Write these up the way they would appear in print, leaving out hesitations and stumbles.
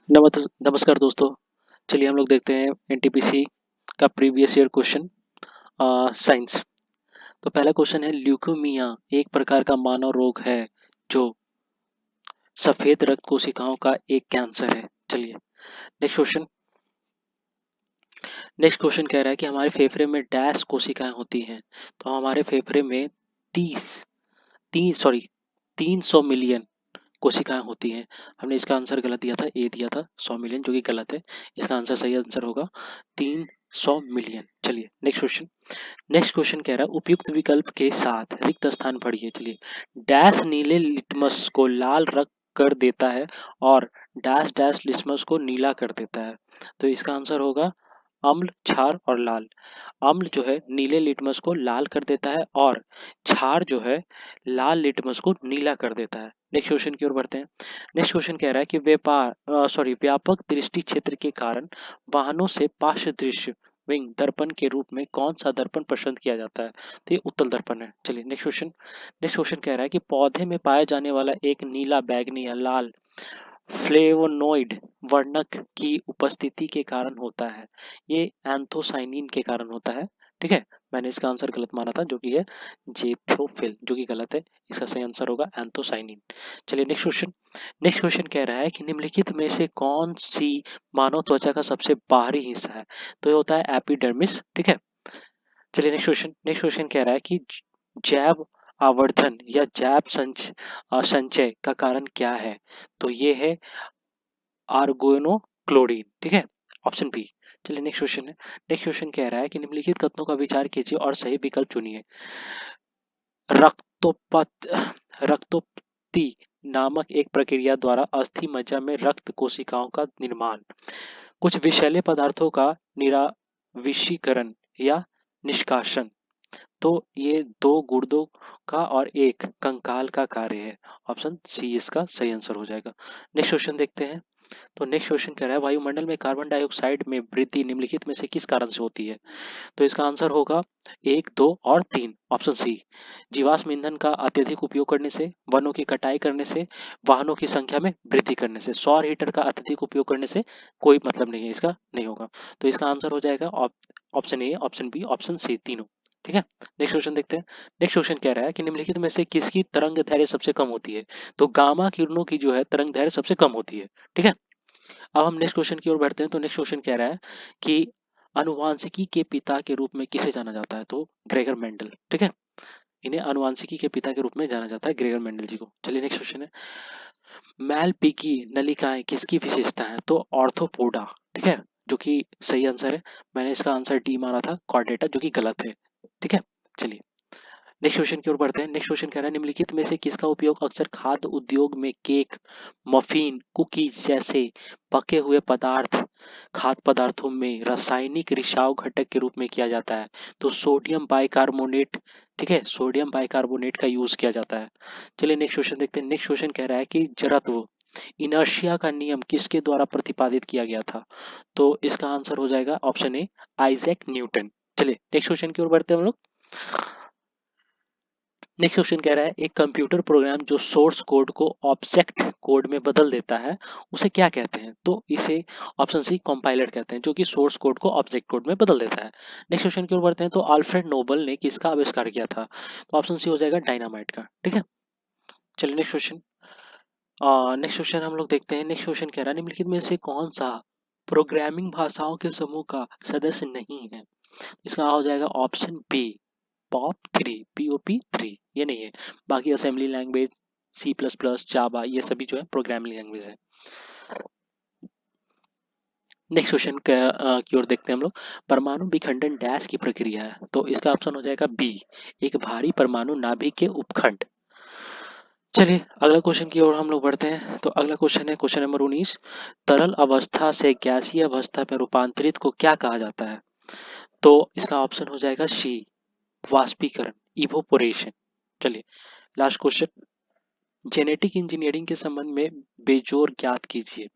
नमस्कार दोस्तों। चलिए हम लोग देखते हैं एनटीपीसी का प्रीवियस ईयर क्वेश्चन साइंस। तो पहला क्वेश्चन है, ल्यूकेमिया एक प्रकार का मानव रोग है जो सफेद रक्त कोशिकाओं का एक कैंसर है। चलिए नेक्स्ट क्वेश्चन कह रहा है कि हमारे फेफड़े में डैश कोशिकाएं होती हैं। तो हमारे फेफड़े में तीस तीन सॉरी 300 मिलियन कोशिकाएं होती हैं। हमने इसका आंसर गलत दिया था, ए दिया था 100 मिलियन, जो कि गलत है। इसका आंसर सही आंसर होगा 300 मिलियन। चलिए नेक्स्ट क्वेश्चन कह रहा है, उपयुक्त विकल्प के साथ रिक्त स्थान भरिए। चलिए, डैश नीले लिटमस को लाल रंग कर देता है और डैश डैश लिटमस को नीला कर देता है। तो इसका आंसर होगा अम्ल, क्षार और लाल। अम्ल जो है नीले लिटमस को लाल कर देता है और क्षार जो है लाल लिटमस को नीला कर देता है। नेक्स्ट क्वेश्चन की ओर बढ़ते हैं। नेक्स्ट क्वेश्चन कह रहा है कि व्यापक दृष्टि क्षेत्र के कारण वाहनों से पार्श्व दृश्य विंग दर्पण के रूप में कौन सा दर्पण पसंद किया जाता है। तो ये उत्तल दर्पण है। चलिए नेक्स्ट क्वेश्चन कह रहा है कि पौधे में पाया जाने वाला एक नीला, बैगनी या लाल फ्लेवोनोइड वर्णक की उपस्थिति के कारण होता है। ये एंथोसाइनिन के कारण होता है। ठीक है, मैंने इसका आंसर गलत माना था, जो कि है जेथोफिल, जो कि गलत है। इसका सही आंसर होगा एंथोसाइनिन। चलिए नेक्स्ट क्वेश्चन कह रहा है कि निम्नलिखित में से कौन सी मानव त्वचा का सबसे बाहरी हिस्सा है। तो ये होता है एपिडर्मिस। ठीक है, चलिए नेक्स्ट क्वेश्चन कह रहा है कि जैव आवर्धन या संचय का कारण क्या है। तो ये है आर्गोनोक्लोरीन। ठीक है, ऑप्शन बी। चलिए नेक्स्ट क्वेश्चन कह रहा है कि निम्नलिखित कथनों का विचार कीजिए और सही विकल्प चुनिए। रक्तोपत रक्तोपति नामक एक प्रक्रिया द्वारा अस्थि मज्जा में रक्त कोशिकाओं का निर्माण, कुछ विषैले पदार्थों का निराविषीकरण या निष्कासन। तो ये दो गुर्दों का और एक कंकाल का कार्य है। ऑप्शन सी इसका सही आंसर हो जाएगा। नेक्स्ट क्वेश्चन देखते हैं। तो नेक्स्ट क्वेश्चन कह रहा है, वायुमंडल में कार्बन डाइऑक्साइड में वृद्धि निम्नलिखित में से किस कारण से होती है। तो इसका आंसर होगा 1, 2 और 3। ऑप्शन सी, जीवाश्म ईंधन का अत्यधिक उपयोग करने से, वनों की कटाई करने से, वाहनों की संख्या में वृद्धि करने से। सौर हीटर का अत्यधिक उपयोग करने से कोई मतलब नहीं है, इसका नहीं होगा। तो इसका आंसर हो जाएगा option A, option B, option C, तीनों। ठीक है, नेक्स्ट क्वेश्चन देखते हैं। नेक्स्ट क्वेश्चन कह रहा है कि निम्नलिखित में से किसकी तरंग दैर्घ्य सबसे कम होती है। तो गामा किरणों की जो है तरंग दैर्घ्य सबसे कम होती है। ठीक है, अब हम नेक्स्ट क्वेश्चन की ओर बढ़ते हैं। तो नेक्स्ट क्वेश्चन कह रहा है कि अनुवांशिकी के पिता के रूप में किसे जाना जाता है। तो ग्रेगर मेंडल। ठीक है, इन्हें अनुवांशिकी के पिता के रूप में जाना जाता है, ग्रेगर मेंडल जी को। चलिए नेक्स्ट क्वेश्चन है, मैलपीकी नलिकाएं किसकी विशेषता है। तो ऑर्थोपोडा। ठीक है, जो कि सही आंसर है। मैंने इसका आंसर डी माना था, कॉर्डेटा, जो कि गलत है। ठीक है, चलिए नेक्स्ट क्वेश्चन की ओर बढ़ते हैं। नेक्स्ट क्वेश्चन कह रहा है, निम्नलिखित में से किसका उपयोग अक्सर खाद्य उद्योग में केक, मफिन, कुकीज जैसे पके हुए खाद्य पदार्थों में रासायनिक रिसाव घटक के रूप में किया जाता है। तो सोडियम बाइकार्बोनेट। ठीक है, सोडियम बाइकार्बोनेट का यूज किया जाता है। चलिए नेक्स्ट क्वेश्चन देखते हैं। नेक्स्ट क्वेश्चन कह रहा है कि जड़त्व इनर्शिया का नियम किसके द्वारा प्रतिपादित किया गया था। तो इसका आंसर हो जाएगा ऑप्शन ए, आइजैक न्यूटन। चलिए नेक्स्ट क्वेश्चन की ओर बढ़ते हैं हम लोग। नेक्स्ट क्वेश्चन कह रहा है, एक कंप्यूटर प्रोग्राम जो सोर्स कोड को ऑब्जेक्ट कोड में बदल देता है उसे क्या कहते हैं। तो इसे ऑप्शन सी कंपाइलर कहते हैं, जो कि सोर्स कोड को ऑब्जेक्ट कोड में बदल देता है। नेक्स्ट क्वेश्चन की ओर बढ़ते हैं। तो अल्फ्रेड नोबल ने किसका आविष्कार किया था। तो ऑप्शन सी हो जाएगा डायनामाइट का। ठीक है, चलिए नेक्स्ट क्वेश्चन हम लोग देखते हैं। नेक्स्ट क्वेश्चन कह रहा है, निम्नलिखित में से कौन सा प्रोग्रामिंग भाषाओं के समूह का सदस्य नहीं है। इसका हो जाएगा ऑप्शन बी, POP 3। ये नहीं है। बाकी असेंबली लैंग्वेज, C++, जावा, ये सभी जो है प्रोग्रामिंग लैंग्वेज है। नेक्स्ट क्वेश्चन की ओर देखते हैं हम लोग। परमाणु विखंडन डैश की प्रक्रिया है। तो इसका ऑप्शन हो जाएगा बी, एक भारी परमाणु नाभिक के उपखंड। चलिए अगला क्वेश्चन की ओर हम लोग बढ़ते हैं। तो अगला क्वेश्चन है क्वेश्चन नंबर 19, तरल अवस्था से गैसीय अवस्था में रूपांतरित को क्या कहा जाता है। तो इसका ऑप्शन हो जाएगा सी, वाष्पीकरण, इवोपोरेशन। चलिए लास्ट क्वेश्चन, जेनेटिक इंजीनियरिंग के संबंध में बेजोर ज्ञात कीजिए।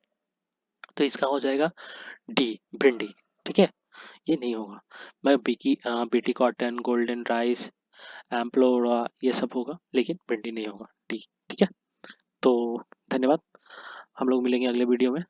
तो इसका हो जाएगा डी, भिंडी। ठीक है, ये नहीं होगा। मैं बीटी कॉटन, गोल्डन राइस, एम्प्लोरा, ये सब होगा, लेकिन भिंडी नहीं होगा। डी। ठीक है, तो धन्यवाद। हम लोग मिलेंगे अगले वीडियो में।